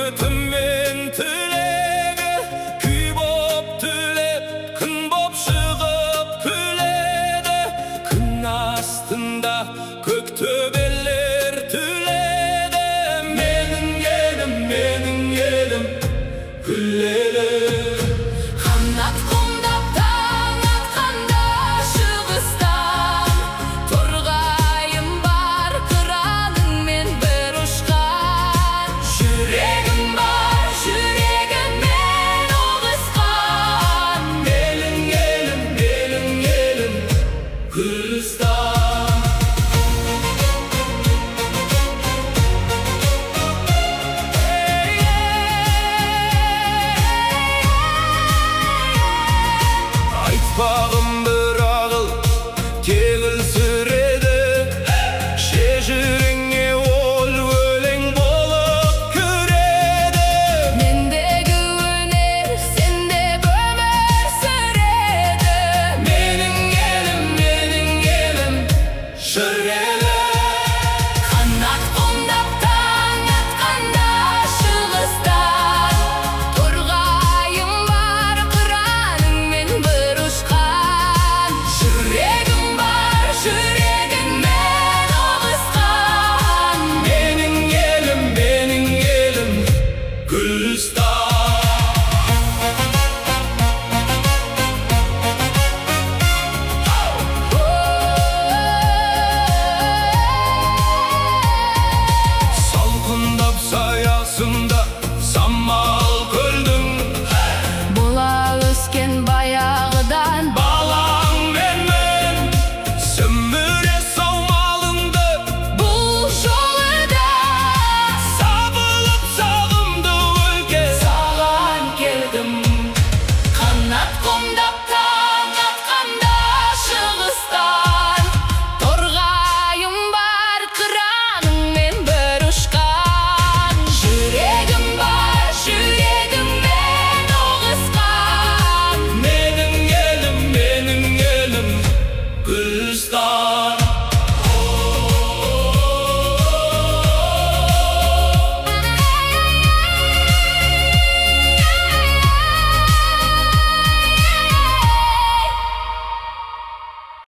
үмітіммен тілегі күй боп түлеп күн боп шығып күледі. Күн астында көк төбелер түледі. Менің елім гүл елі. Қанат қомдап таң атқанда шығыстан, торғайым бар қыраныңмен бір ұшқан. Жүрегім бар, жүрегіммен ұғысқан. Менің елім Гүлістан. Айтпағым бір ағыл тегілсіреді, шежіріңе ол өлең болып кіреді. Мендегі өнер сендегі өмір сүреді. Менің елім жыр елі. Қанат қомдап таң атқанда шығыстан, торғайым бар қыраныңмен бір ұшқан. Жүрегім бар, жүрегіммен ұғысқан. Менің елім Гүлістан. Салқындап саясында